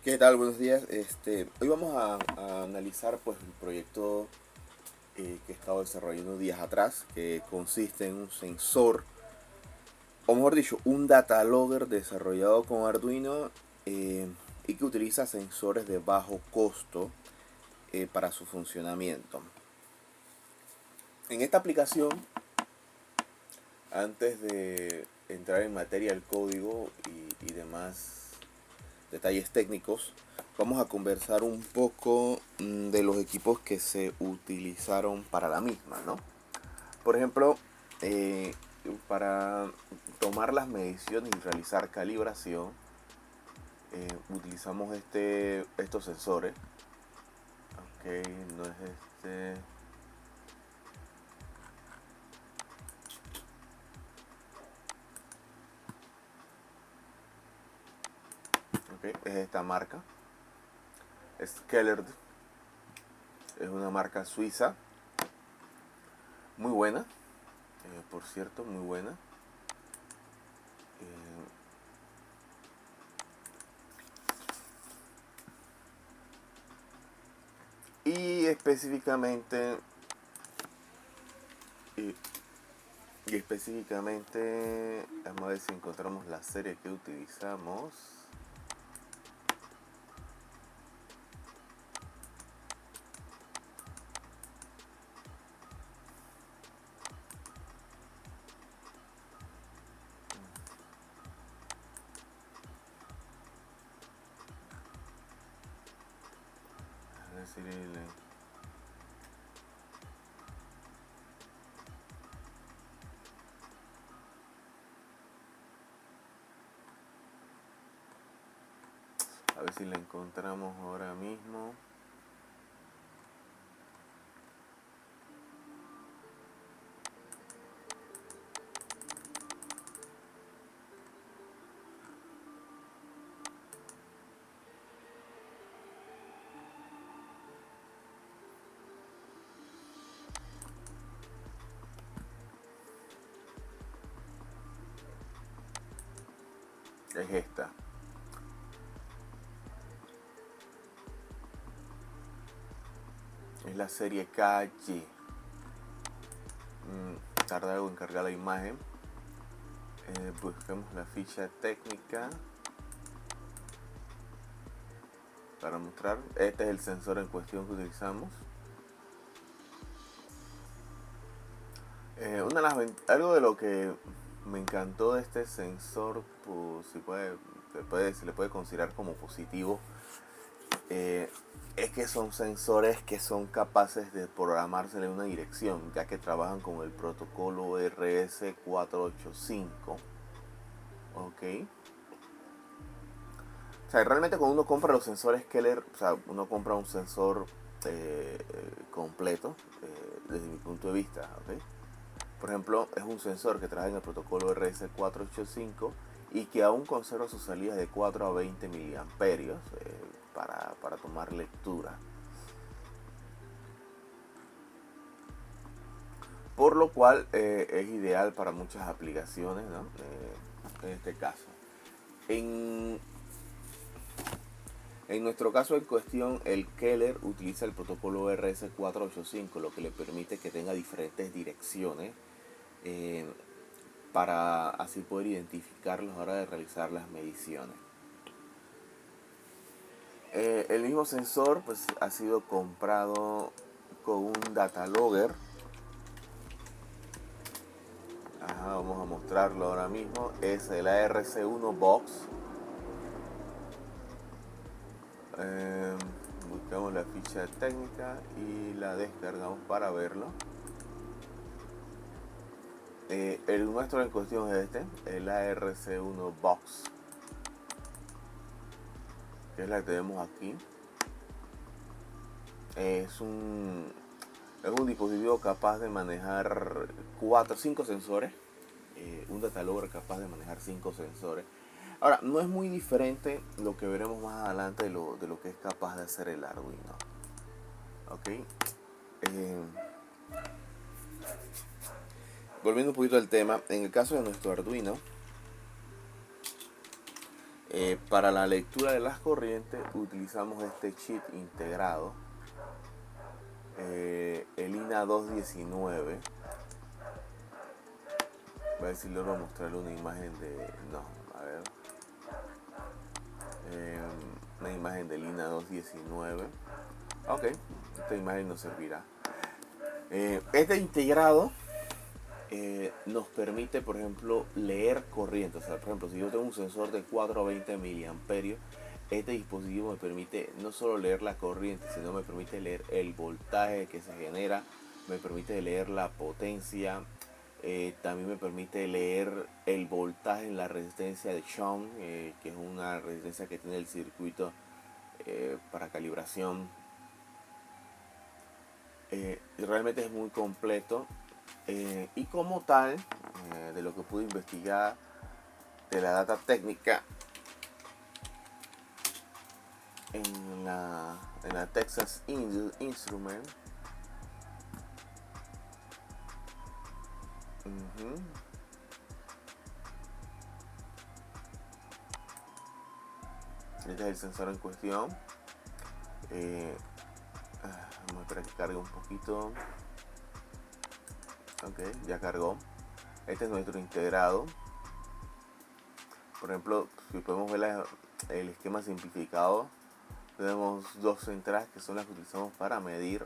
¿Qué tal? Buenos días. Hoy vamos a analizar pues un proyecto que he estado desarrollando días atrás, que consiste en un sensor, o mejor dicho, un data logger desarrollado con Arduino y que utiliza sensores de bajo costo para su funcionamiento. En esta aplicación, antes de entrar en materia del código y demás detalles técnicos, vamos a conversar un poco de los equipos que se utilizaron para la misma, ¿no? Por ejemplo, eh, para tomar las mediciones y realizar calibración, utilizamos estos sensores. Ok, no es este. Ok, es esta marca. Skellerd es una marca suiza. Muy buena, por cierto, muy buena. Eh, y específicamente y, y específicamente, vamos a ver si encontramos la serie que utilizamos. A ver si la encontramos ahora mismo. Es esta. Es la serie KG. Tarda algo en cargar la imagen. Busquemos la ficha técnica para mostrar. Este es el sensor en cuestión que utilizamos. Algo de lo que me encantó de este sensor, pues, se le puede considerar como positivo, es que son sensores que son capaces de programársele una dirección, ya que trabajan con el protocolo RS485. Ok. O sea, realmente cuando uno compra los sensores Keller, o sea, uno compra un sensor completo, desde mi punto de vista, ¿ok? Por ejemplo, es un sensor que trae en el protocolo RS485 y que aún conserva sus salidas de 4 a 20 miliamperios para tomar lectura. Por lo cual es ideal para muchas aplicaciones, ¿no? En este caso. En, en nuestro caso en cuestión, el Keller utiliza el protocolo RS485, lo que le permite que tenga diferentes direcciones eh, para así poder identificarlos a la hora de realizar las mediciones. El mismo sensor pues ha sido comprado con un data logger. Ajá, vamos a mostrarlo ahora mismo. Es el ARC1 Box. Eh, Buscamos la ficha técnica y la descargamos para verlo. El nuestro en cuestión es este, el ARC1 Box, que es la que tenemos aquí. Es un, es un dispositivo capaz de manejar 5 sensores. Un datalogger capaz de manejar 5 sensores. Ahora, no es muy diferente lo que veremos más adelante de lo que es capaz de hacer el Arduino. Ok. Eh, Volviendo un poquito al tema, en el caso de nuestro Arduino, Para la lectura de las corrientes utilizamos este chip integrado, el INA 219. Voy a ver si logro mostrarle una imagen de... No, a ver. Una imagen del INA 219. Ok, esta imagen nos servirá. Este integrado nos permite, por ejemplo, leer corriente. O sea, por ejemplo, si yo tengo un sensor de 4 a 20 miliamperios, este dispositivo me permite no solo leer la corriente, sino me permite leer el voltaje que se genera, me permite leer la potencia, también me permite leer el voltaje en la resistencia de Shunt, que es una resistencia que tiene el circuito para calibración. Realmente es muy completo. Y como tal, de lo que pude investigar de la data técnica en la Texas Instrument, este es el sensor en cuestión. Vamos a esperar que cargue un poquito. Ok, ya cargó. Este es nuestro integrado. Por ejemplo, si podemos ver el esquema simplificado, tenemos dos entradas que son las que utilizamos para medir.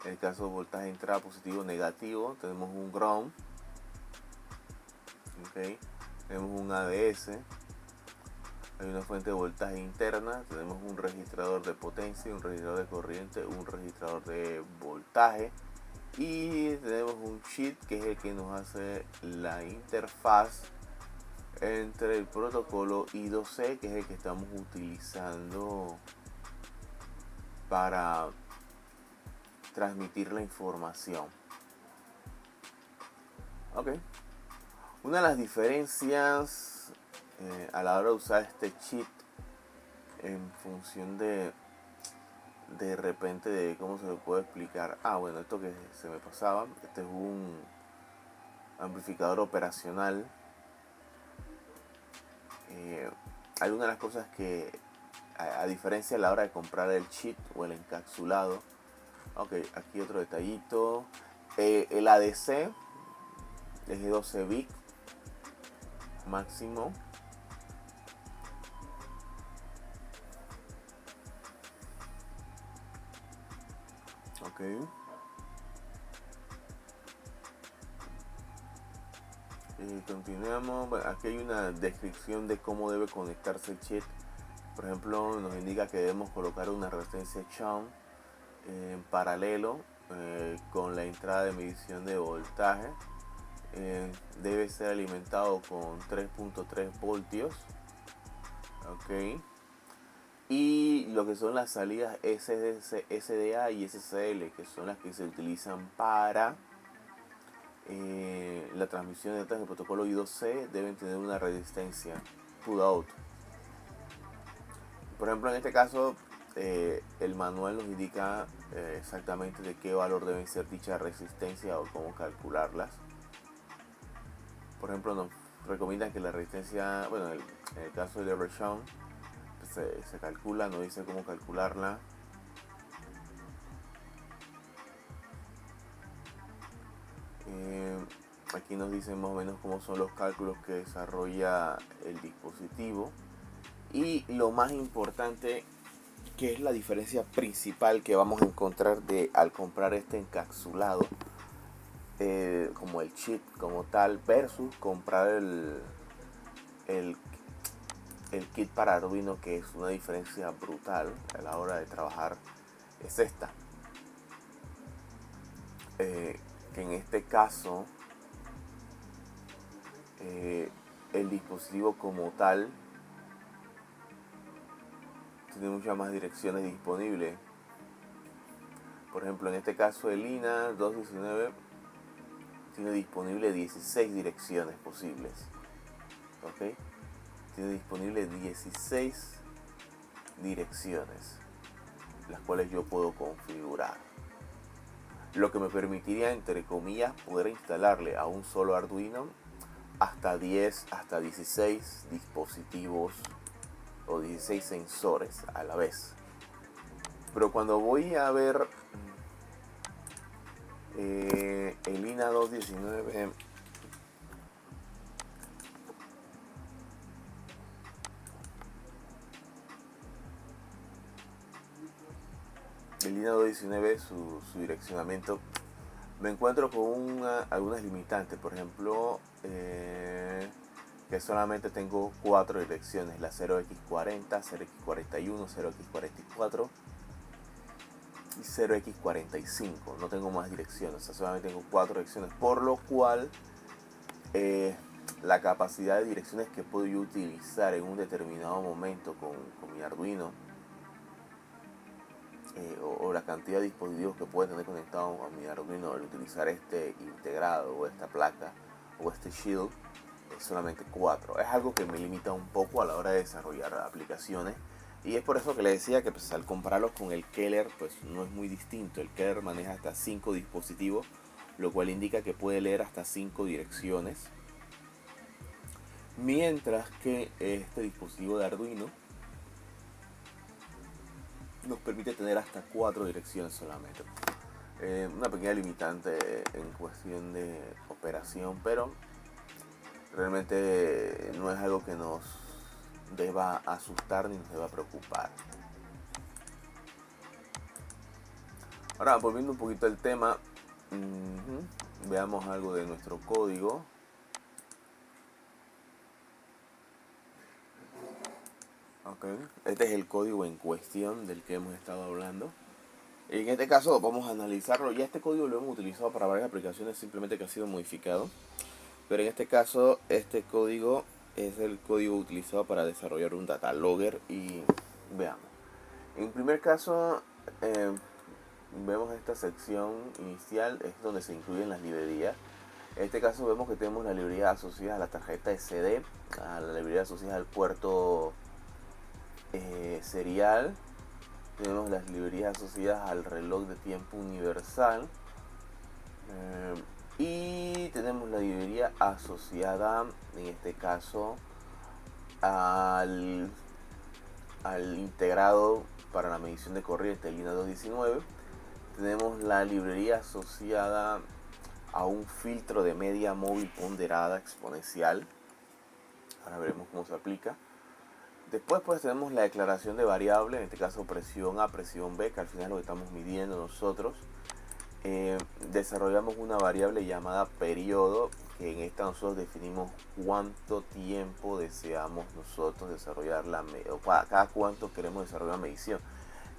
En el caso de voltaje entrada positivo o negativo, tenemos un ground. Okay. Tenemos un ADS. Hay una fuente de voltaje interna. Tenemos un registrador de potencia, un registrador de corriente, un registrador de voltaje. Y tenemos un chip que es el que nos hace la interfaz entre el protocolo I2C, que es el que estamos utilizando para transmitir la información. Ok. Una de las diferencias a la hora de usar este chip en función de repente de cómo se lo puedo explicar. Bueno, esto que se me pasaba, este es un amplificador operacional. Algunas de las cosas que a diferencia a la hora de comprar el chip o el encapsulado. Ok, aquí otro detallito. El ADC es de 12 bits máximo. Ok. Continuamos. Bueno, aquí hay una descripción de cómo debe conectarse el chip. Por ejemplo, nos indica que debemos colocar una resistencia Shunt en paralelo con la entrada de medición de voltaje. Debe ser alimentado con 3.3 voltios. Ok. Y lo que son las salidas SDA y SCL, que son las que se utilizan para la transmisión de datos del protocolo I2C, deben tener una resistencia PUT-out. Por ejemplo, en este caso, el manual nos indica exactamente de qué valor deben ser dicha resistencia o cómo calcularlas. Por ejemplo, nos recomiendan que la resistencia, bueno, en el caso del Evershown, se calcula, nos dice cómo calcularla. Aquí nos dicen más o menos cómo son los cálculos que desarrolla el dispositivo. Y lo más importante, que es la diferencia principal que vamos a encontrar al comprar este encapsulado, como el chip como tal, versus comprar el kit para Arduino, que es una diferencia brutal a la hora de trabajar, es esta. Que en este caso, el dispositivo como tal tiene muchas más direcciones disponibles. Por ejemplo, en este caso el INA 219 tiene disponible 16 direcciones posibles. ¿Ok? Tiene disponible 16 direcciones, las cuales yo puedo configurar. Lo que me permitiría, entre comillas, poder instalarle a un solo Arduino hasta 10, hasta 16 dispositivos o 16 sensores a la vez. Pero cuando voy a ver el INA 219, su direccionamiento, me encuentro con algunas limitantes. Por ejemplo, que solamente tengo 4 direcciones: la 0x40, 0x41, 0x44 y 0x45. No tengo más direcciones, o sea, solamente tengo 4 direcciones, por lo cual la capacidad de direcciones que puedo yo utilizar en un determinado momento con mi Arduino, o la cantidad de dispositivos que puede tener conectado a mi Arduino al utilizar este integrado o esta placa o este shield, es solamente 4. Es algo que me limita un poco a la hora de desarrollar aplicaciones, y es por eso que le decía que pues, al compararlos con el Keller, pues no es muy distinto. El Keller maneja hasta 5 dispositivos, lo cual indica que puede leer hasta 5 direcciones, mientras que este dispositivo de Arduino nos permite tener hasta 4 direcciones solamente. Una pequeña limitante en cuestión de operación, pero realmente no es algo que nos deba asustar ni nos deba preocupar. Ahora, volviendo un poquito al tema, veamos algo de nuestro código. Okay. Este es el código en cuestión del que hemos estado hablando. En este caso vamos a analizarlo. Ya este código lo hemos utilizado para varias aplicaciones, simplemente que ha sido modificado. Pero en este caso, este código es el código utilizado para desarrollar un data logger. Y veamos. En primer caso, vemos esta sección inicial, es donde se incluyen las librerías. En este caso vemos que tenemos la librería asociada a la tarjeta SD, a la librería asociada al puerto serial. Tenemos las librerías asociadas al reloj de tiempo universal, y tenemos la librería asociada en este caso al integrado para la medición de corriente, el INA 219. Tenemos la librería asociada a un filtro de media móvil ponderada exponencial. Ahora veremos cómo se aplica. Después pues tenemos la declaración de variable, en este caso presión A, presión B, que al final es lo que estamos midiendo nosotros. Desarrollamos una variable llamada periodo, que en esta nosotros definimos cuánto tiempo deseamos nosotros desarrollar o cada cuánto queremos desarrollar la medición.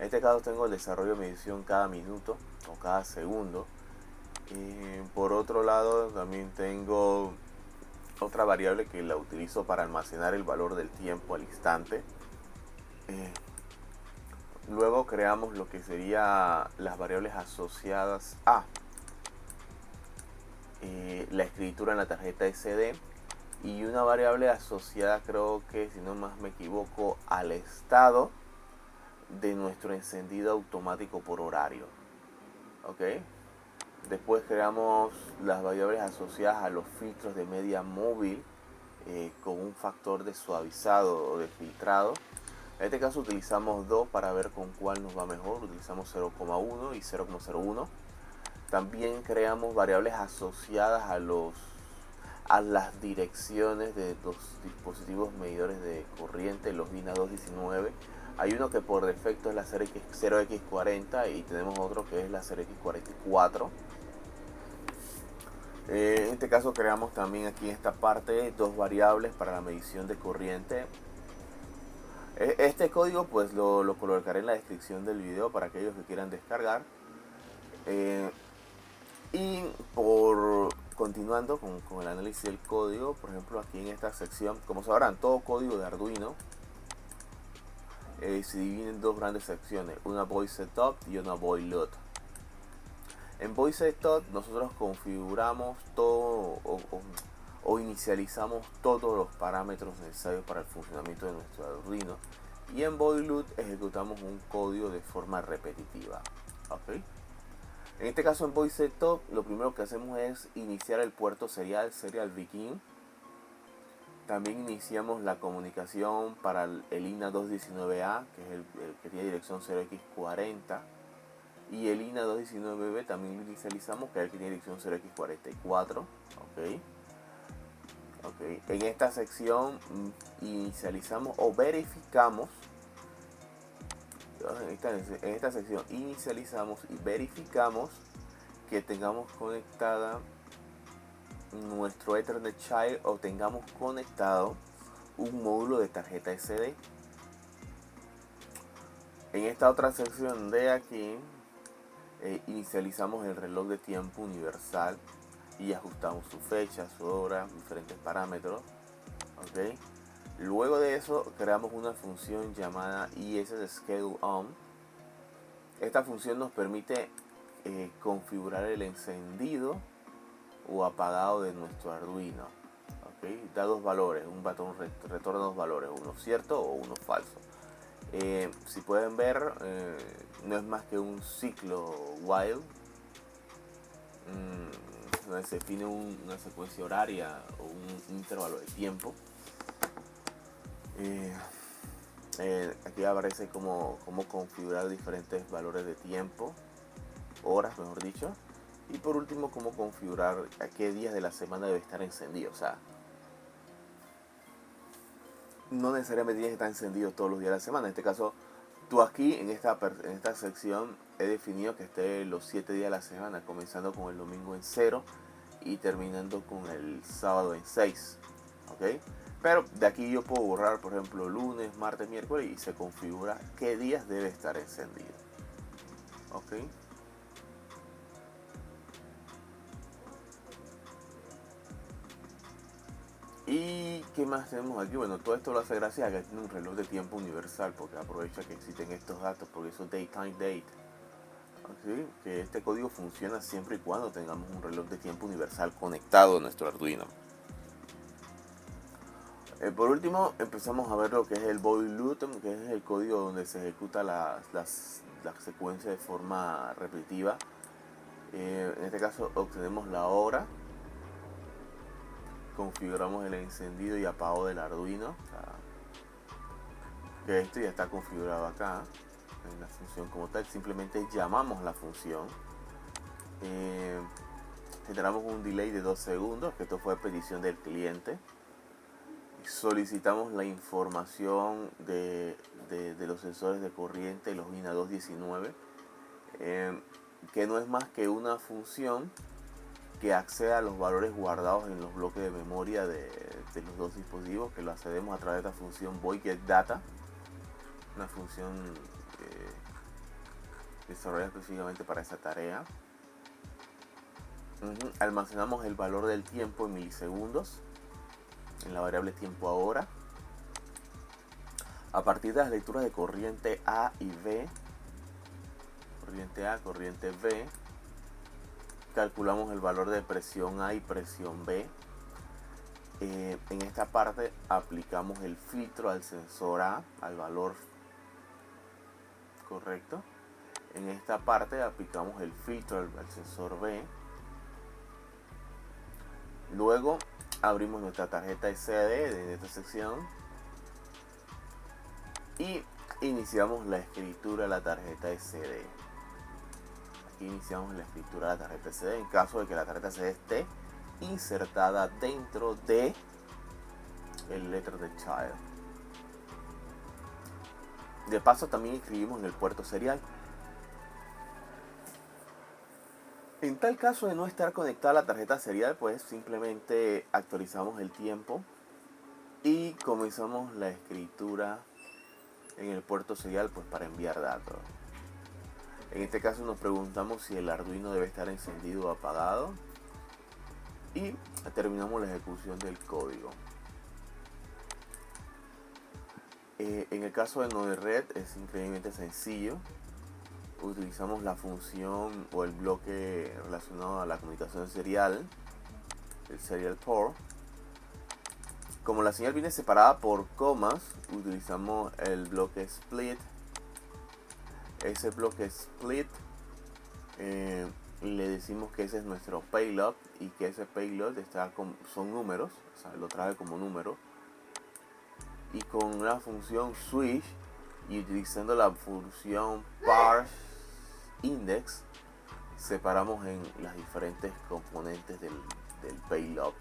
En este caso tengo el desarrollo de medición cada minuto o cada segundo. Por otro lado también tengo otra variable que la utilizo para almacenar el valor del tiempo al instante. Luego creamos lo que sería las variables asociadas a la escritura en la tarjeta SD, y una variable asociada, creo que si no más me equivoco, al estado de nuestro encendido automático por horario. ¿Ok? Después creamos las variables asociadas a los filtros de media móvil, con un factor de suavizado o de filtrado. En este caso utilizamos dos para ver con cuál nos va mejor. Utilizamos 0,1 y 0,01. También creamos variables asociadas a las direcciones de los dispositivos medidores de corriente, los INA 219. Hay uno que por defecto es la 0x40 y tenemos otro que es la 0x44. En este caso creamos también aquí en esta parte dos variables para la medición de corriente. Este código pues lo colocaré en la descripción del video para aquellos que quieran descargar. Y continuando con el análisis del código, por ejemplo aquí en esta sección, como sabrán, todo código de Arduino se divide en dos grandes secciones, una voice setup y una void load. En voice setup nosotros configuramos todo o inicializamos todos los parámetros necesarios para el funcionamiento de nuestro Arduino, y en void load ejecutamos un código de forma repetitiva. ¿Okay? En este caso en voice setup lo primero que hacemos es iniciar el puerto serial begin. También iniciamos la comunicación para el INA 219A, que es el que tiene dirección 0x40. Y el INA 219B también lo inicializamos, que es el que tiene dirección 0x44. ¿Ok? Okay. En esta sección inicializamos o verificamos, en esta sección inicializamos y verificamos que tengamos conectada nuestro Ethernet Child o tengamos conectado un módulo de tarjeta SD. En esta otra sección de aquí inicializamos el reloj de tiempo universal y ajustamos su fecha, su hora, diferentes parámetros. ¿Okay? Luego de eso creamos una función llamada ISScheduleOn. Esta función nos permite configurar el encendido o apagado de nuestro Arduino. ¿Okay? Da dos valores, un botón retorna dos valores, uno cierto o uno falso. Si pueden ver, no es más que un ciclo while, donde se define una secuencia horaria o un intervalo de tiempo. Aquí aparece cómo configurar diferentes valores de tiempo, horas mejor dicho, y por último cómo configurar a qué días de la semana debe estar encendido. O sea, no necesariamente tiene que estar encendido todos los días de la semana. En este caso, tú aquí en esta sección he definido que esté los 7 días de la semana, comenzando con el domingo en 0 y terminando con el sábado en 6. ¿Ok? Pero de aquí yo puedo borrar, por ejemplo, lunes, martes, miércoles y se configura qué días debe estar encendido. ¿Ok? ¿Y qué más tenemos aquí? Bueno, todo esto lo hace gracias a que tiene un reloj de tiempo universal, porque aprovecha que existen estos datos, porque eso es daytime date. ¿Okay? Que este código funciona siempre y cuando tengamos un reloj de tiempo universal conectado a nuestro Arduino. Por último, empezamos a ver lo que es el boil loop, que es el código donde se ejecuta la secuencia de forma repetitiva. En este caso obtenemos la hora, configuramos el encendido y apagado del Arduino. O sea, que esto ya está configurado acá en la función como tal. Simplemente llamamos la función. Generamos un delay de 2 segundos, que esto fue petición del cliente. Solicitamos la información de los sensores de corriente, los INA 219, que no es más que una función que accede a los valores guardados en los bloques de memoria de los dos dispositivos, que lo accedemos a través de la función voidGetData, una función desarrollada específicamente para esa tarea. Almacenamos el valor del tiempo en milisegundos en la variable tiempo ahora. A partir de las lecturas de corriente A y B, corriente A, corriente B, calculamos el valor de presión A y presión B. En esta parte aplicamos el filtro al sensor A, al valor correcto. En esta parte aplicamos el filtro al sensor B. Luego abrimos nuestra tarjeta SD de esta sección y iniciamos la escritura de la tarjeta SD. Aquí iniciamos la escritura de la tarjeta SD en caso de que la tarjeta SD esté insertada dentro de el Ethernet Child. De paso también escribimos en el puerto serial. En tal caso de no estar conectada la tarjeta serial, pues simplemente actualizamos el tiempo y comenzamos la escritura en el puerto serial, pues para enviar datos. En este caso nos preguntamos si el Arduino debe estar encendido o apagado y terminamos la ejecución del código. En el caso de Node-RED es increíblemente sencillo. Utilizamos la función o el bloque relacionado a la comunicación serial, el serial port. Como la señal viene separada por comas, utilizamos el bloque split. Ese bloque split le decimos que ese es nuestro payload y que ese payload son números, o sea, lo trae como número. y con la función switch y utilizando la función parse index separamos en las diferentes componentes del payload.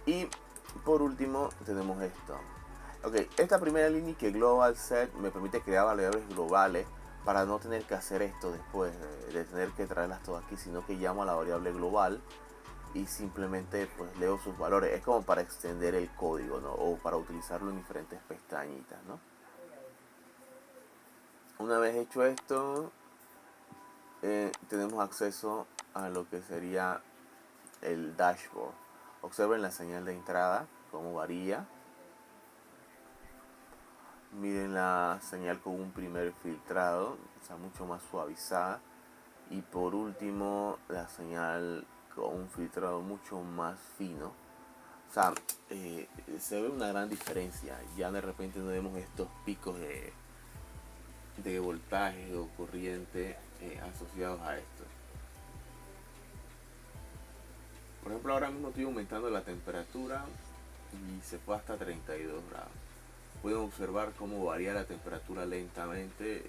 Y por último tenemos esto. Ok, esta primera línea que global set me permite crear variables globales para no tener que hacer esto después de tener que traerlas todas aquí, sino que llamo a la variable global y simplemente pues leo sus valores. Es como para extender el código, ¿no? O para utilizarlo en diferentes pestañitas, ¿no? Una vez hecho esto, tenemos acceso a lo que sería el dashboard. Observen la señal de entrada, cómo varía. Miren la señal con un primer filtrado, o sea, mucho más suavizada. Y por último, la señal con un filtrado mucho más fino. O sea, se ve una gran diferencia. Ya de repente no vemos estos picos de voltaje o corriente asociados a esto. Por ejemplo, ahora mismo estoy aumentando la temperatura y se fue hasta 32 grados. Pueden observar cómo varía la temperatura lentamente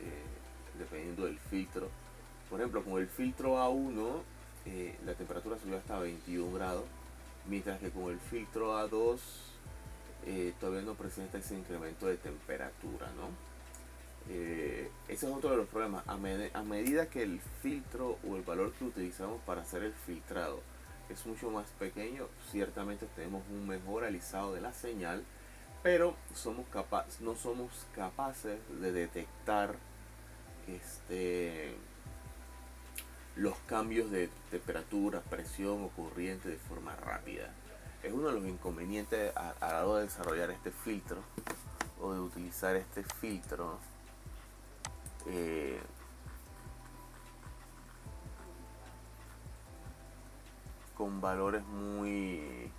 dependiendo del filtro. Por ejemplo, con el filtro A1 la temperatura subió hasta 21 grados, mientras que con el filtro A2 todavía no presenta ese incremento de temperatura, ¿no? Ese es otro de los problemas. A medida que el filtro o el valor que utilizamos para hacer el filtrado es mucho más pequeño, ciertamente tenemos un mejor alisado de la señal, pero no somos capaces de detectar los cambios de temperatura, presión o corriente de forma rápida. Es uno de los inconvenientes a la hora de desarrollar este filtro o de utilizar este filtro. Con valores muy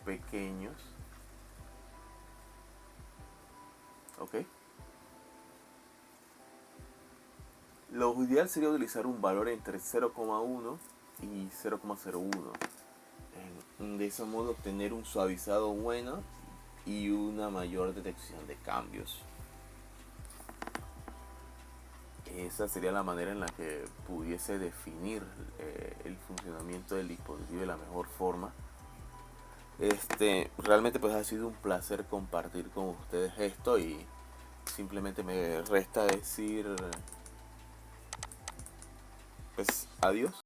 pequeños. Ok, lo ideal sería utilizar un valor entre 0,1 y 0,01. De ese modo obtener un suavizado bueno y una mayor detección de cambios. Esa sería la manera en la que pudiese definir el funcionamiento del dispositivo de la mejor forma. Realmente pues ha sido un placer compartir con ustedes esto y simplemente me resta decir pues adiós.